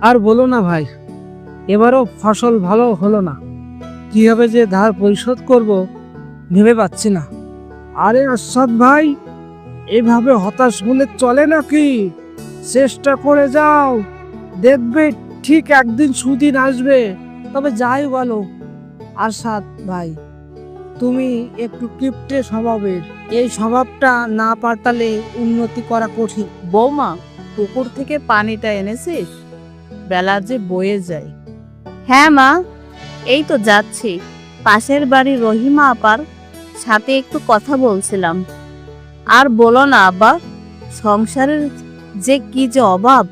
আর বলো না ভাই, এবারও ফসল ভালো হলো না। কিভাবে যে ধার পরিশোধ করব ভেবে পাচ্ছি না। আরে আসাদ ভাই, এভাবে হতাশ হলে চলে নাকি? চেষ্টা করে যাও, দেখবে ঠিক একদিন সুদিন আসবে। তবে যাই বলো আসাদ ভাই, তুমি একটু কিপটে স্বভাবের। এই স্বভাবটা না পাল্টালে উন্নতি করা কঠিন। বৌমা, পুকুর থেকে পানিটা এনেছিস? বেলা যে বয়ে যায়। হ্যাঁ মা, এই তো যাচ্ছি। পাশের বাড়ি রহিমা আপার সাথে একটু কথা বলছিলাম। আর বলো না আব্বা, সংসারের যে অভাব,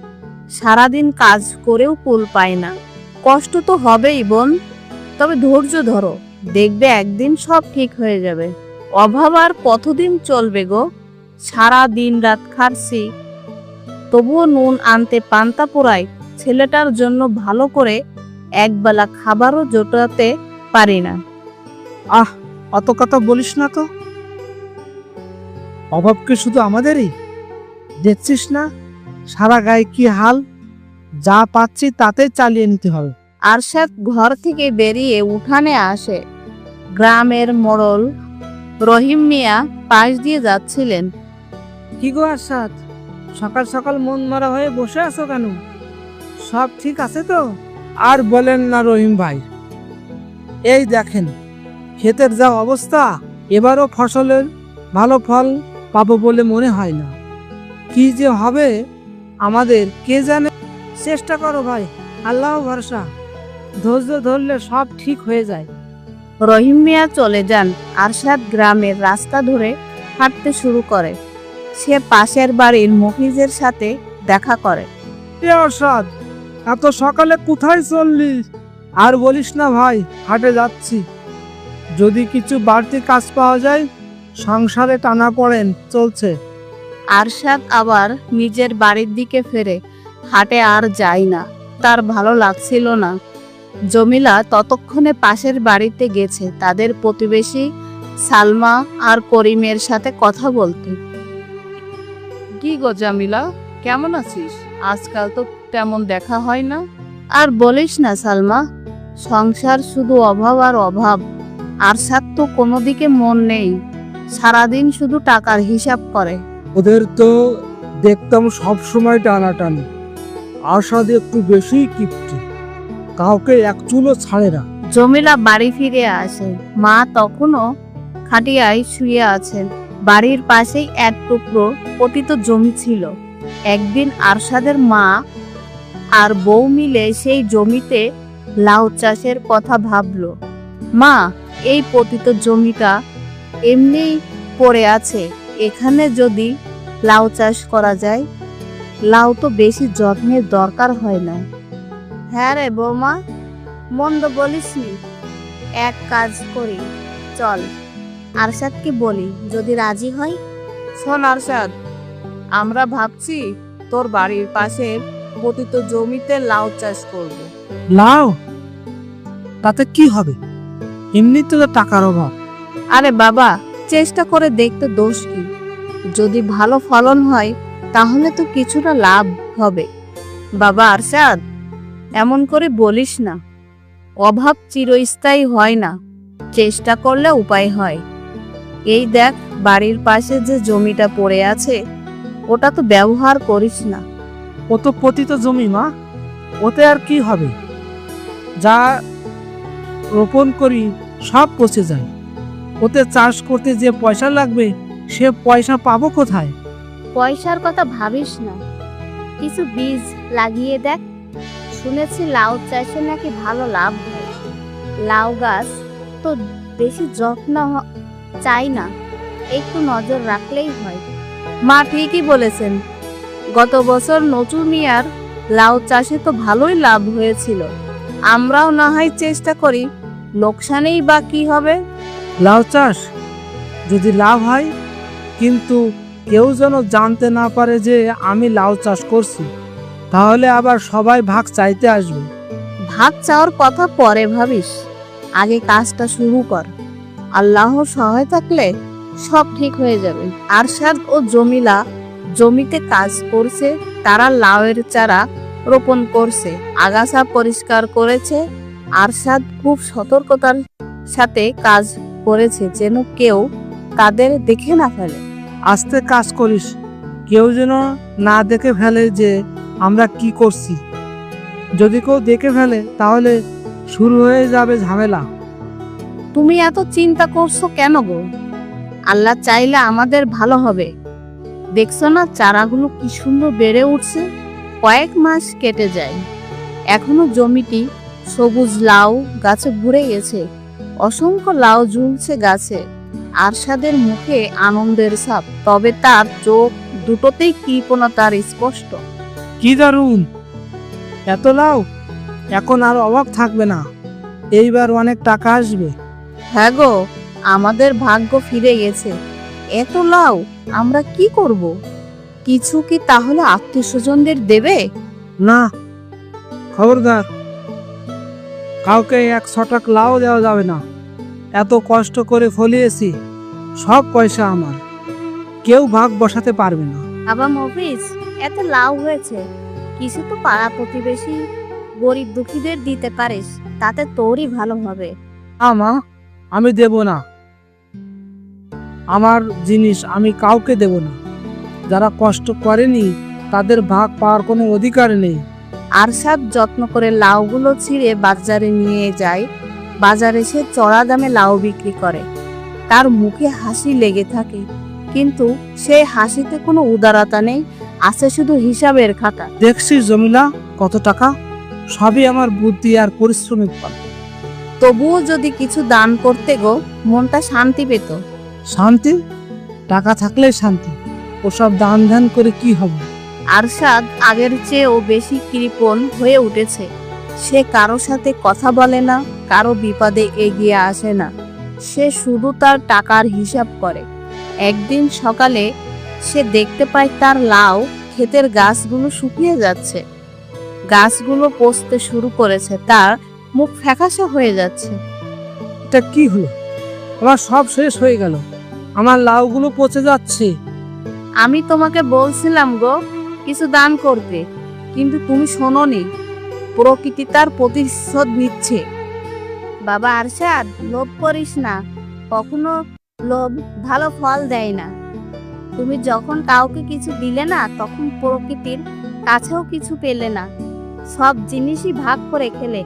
সারাদিন কাজ করেও কুল পায় না। কষ্ট তো হবেই বোন, তবে ধৈর্য ধরো, দেখবে একদিন সব ঠিক হয়ে যাবে। অভাব আর কতদিন চলবে গো? সারা দিন রাত খাটছি, তবুও নুন আনতে পান্তা পোড়াই। ছেলেটার জন্য ভালো করে একবেলা খাবারও জোটাতে পারি না। আহ, অত কথা বলিস না তো। অভাব কি শুধু আমাদেরই? দেখছিস না সারা গায়ে কি হাল? যা পাচ্ছি তাতে চালিয়ে নিতে হবে। আরশাদ ঘর থেকে বেরিয়ে উঠানে আসে। গ্রামের মোড়ল রহিম মিয়া পাশ দিয়ে যাচ্ছিলেন। কি গো আরশাদ, সকাল সকাল মন মারা হয়ে বসে আছো কেন? সব ঠিক আছে তো? আর বলেন না রহিম ভাই, এই দেখেন ক্ষেতের যা অবস্থা, এবারও ফসলের ভালো ফল পাবো বলে মনে হয় না। কি যে হবে আমাদের কে জানে। চেষ্টা করো ভাই, আল্লাহ ভরসা। ধৈর্য ধরলে সব ঠিক হয়ে যায়। রহিম মিয়া চলে যান। আরশাদ গ্রামের রাস্তা ধরে হাঁটতে শুরু করে। সে পাশের বাড়ির মফিজের সাথে দেখা করে। এ অর্ষাদ, এত সকালে কোথায় চললি? আর বলিস না ভাই, হাটে যাচ্ছি। যদি কিছু বাড়তি কাজ পাওয়া যায়। সংসারে টানাপোড়েন চলছে। আরশাদ আবার নিজের বাড়ির দিকে ফেরে। হাটে আর যায় না, তার ভালো লাগছিল না। জমিলা ততক্ষণে পাশের বাড়িতে গেছে তাদের প্রতিবেশী সালমা আর করিমের সাথে কথা বলতে। কি গো জামিলা, কেমন আছিস? আজকাল তো তেমন দেখা হয় না। আর বলিস না সালমা, সংসার শুধু অভাব আর অভাব। আরশাদ তো কোনো দিকে মন নেই, সারাদিন শুধু টাকার হিসাব করে। ওদের তো দেখতাম সব সময় টানাটানি। আশাদ একটু বেশি কিপটি, কাউকে এক চুলও ছাড়ে না। জমিলা বাড়ি ফিরে আসে। মা তখনও খাটিয়ায় শুয়ে আছেন। বাড়ির পাশেই এক টুকরো পতিত জমি ছিল। একদিন আরশাদের মা আর বউ মিলে সেই জমিতে লাউ চাষের কথা ভাবলো। মা, এই পতিত জমিটা এমনিই পড়ে আছে, এখানে যদি লাউ চাষ করা যায়। লাউ তো বেশি যত্নের দরকার হয় না। হ্যাঁ রে বৌমা, মন্দ বলিসনি। এক কাজ করি, চল আরশাদকে বলি, যদি রাজি হয়। শোন আরশাদ, আমরা ভাবছি তোর বাড়ির পাশের পতিত জমিতে লাউ চাষ করব। লাও, তাতে কি হবে? এমনিতে তো টাকার অভাব। আরে বাবা, চেষ্টা করে দেখতে দোষ কি? যদি ভালো ফলন হয় তাহলে তো কিছুটা লাভ হবে। বাবা আরশাদ, এমন করে বলিস না। অভাব চিরস্থায়ী হয় না, চেষ্টা করলে উপায় হয়। এই দেখ, বাড়ির পাশে যে জমিটা পড়ে আছে, ওটা তো ব্যবহার করিস না। ও তো পতিত জমি মা, ওতে আর কি হবে? যা রোপণ করি সব পচে যায়। ওতে চাষ করতে যে পয়সা লাগবে, সে পয়সা পাবো কোথায়? পয়সার কথা ভাবিস না, কিছু বীজ লাগিয়ে দেখ। শুনেছি লাউ চাষে নাকি ভালো লাভ হয়। লাউ গাছ তো বেশি যত্ন চাই না, একটু নজর রাখলেই হয়। মা ঠিকই বলেছেন। গত বছর নচু মিয়ার লাউ চাষে তো ভালোই লাভ হয়েছিল। আমরাও না হয় চেষ্টা করি, লোকসানেই বা কি হবে? লাউ চাষ যদি লাভ হয়, কিন্তু কেউ যেন জানতে না পারে যে আমি লাউ চাষ করছি, তাহলে আবার সবাই ভাগ চাইতে আসবে। ভাগ চাওয়ার কথা পরে ভাবিস, আগে কাজটা শুরু কর। আল্লাহর সহায় থাকলে সব ঠিক হয়ে যাবে। আরশাদ ও জমিলা জমিতে কাজ করছে। তারা লাউয়ের চারা রোপণ করছে, আগাছা পরিষ্কার করেছে। আরশাদ খুব সতর্কতার সাথে কাজ করেছে, যেন কেউ তাদের দেখে না ফেলে। আস্তে কাজ করিস, কেউ যেন না দেখে ফেলে যে আমরা কি করছি। যদি কেউ দেখে ফেলে তাহলে শুরু হয়ে যাবে ঝামেলা। তুমি এত চিন্তা করছো কেন গো? আল্লাহ চাইলে আমাদের ভালো হবে। দেখছো না চারাগুলো কি সুন্দর বেড়ে উঠছে। কয়েক মাস কেটে যায়, এখনো জমিটি সবুজ লাউ গাছে ভরে গেছে। অসংখ্য লাউ ঝুলছে গাছে। আরশাদের মুখে আনন্দের ছাপ, তবে তার চোখ দুটোতেই কৃপণতার স্পষ্ট। কি দারুণ! এত লাউ! এখন আর অভাব থাকবে না, এইবার অনেক টাকা আসবে। হ্যাঁ গো, আমাদের ভাগ্য ফিরে গেছে। এত লাউ আমরা কি করব? কিছু কি তাহলে আত্মীয় স্বজনদের দেবে? না, খবরদার, কাউকে 100 টাকা লাউ দেওয়া যাবে না। এত কষ্ট করে ফলিয়েছি, সব পয়সা আমার, কেউ ভাগ বসাতে পারবে না। বাবা মফিজ, এত লাউ হয়েছে, কিছু তো পাড়া প্রতিবেশী গরিব দুঃখীদের দিতে পারিস, তাতে তোরই ভালো হবে। মা, আমি দেব না। আমার জিনিস আমি কাউকে দেব না। যারা কষ্ট করেনি তাদের ভাগ পাওয়ার কোনো অধিকার নেই। আরশাদ যত্ন করে লাউগুলো ছিঁড়ে বাজারে নিয়ে যায়। বাজারে সে চড়া দামে লাউ বিক্রি করে। তার মুখে হাসি লেগে থাকে, কিন্তু সেই হাসিতে কোনো উদারতা নেই, আছে শুধু হিসাবের খাতা। দেখছিস জমিলা, কত টাকা! সবই আমার বুদ্ধি আর পরিশ্রমের ফল। তবুও যদি কিছু দান করতে গো, মনটা শান্তি পেত। শান্তি? টাকা থাকলেই শান্তি। ওসব দান ধ্যান করে কি হবে? আরশাদ আগের চেয়েও বেশি কৃপণ হয়ে উঠেছে। সে কারো সাথে কথা বলে না, কারো বিপদে এগিয়ে আসে না। সে শুধু তার টাকার হিসাব করে। একদিন সকালে সে দেখতে পায় তার লাউ ক্ষেতের গাছগুলো শুকিয়ে যাচ্ছে। গাছগুলো পচতে শুরু করেছে, তার মুখ ফ্যাকাশে হয়ে যাচ্ছে। এটা কি হলো? আমার সব শেষ হয়ে গেল, আমার লাউগুলো পচে যাচ্ছে। আমি তোমাকে বলছিলাম গো কিছু দান করতে, কিন্তু তুমি শোনোনি। প্রকৃতি তার প্রতিশোধ নিচ্ছে। বাবা আরশাদ, লোভ করিস না, কখনো লোভ ভালো ফল দেয় না। তুমি যখন কাউকে কিছু দিলে না, তখন প্রকৃতির কাছেও কিছু পেলে না। সব জিনিসই ভাগ করে খেলে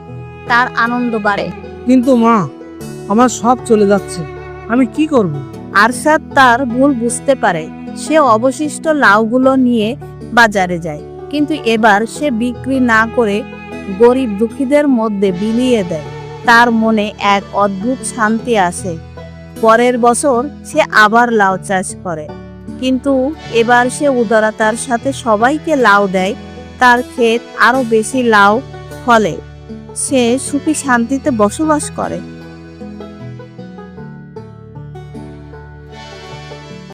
তার আনন্দ বাড়ে। কিন্তু মা, আমার সব চলে যাচ্ছে, আমি কি করব? আরশাদ তার ভুল বুঝতে পারে। সে অবশিষ্ট লাউগুলো নিয়ে বাজারে যায়, কিন্তু এবার সে বিক্রি না করে গরিব দুঃখীদের মধ্যে বিলিয়ে দেয়। তার মনে এক অদ্ভুত শান্তি আসে। পরের বছর সে আবার লাউ চাষ করে, কিন্তু এবার সে উদারতার সাথে সবাইকে লাউ দেয়। তার ক্ষেত আরো বেশি লাউ ফলে। সে সুখী শান্তিতে বসবাস করে।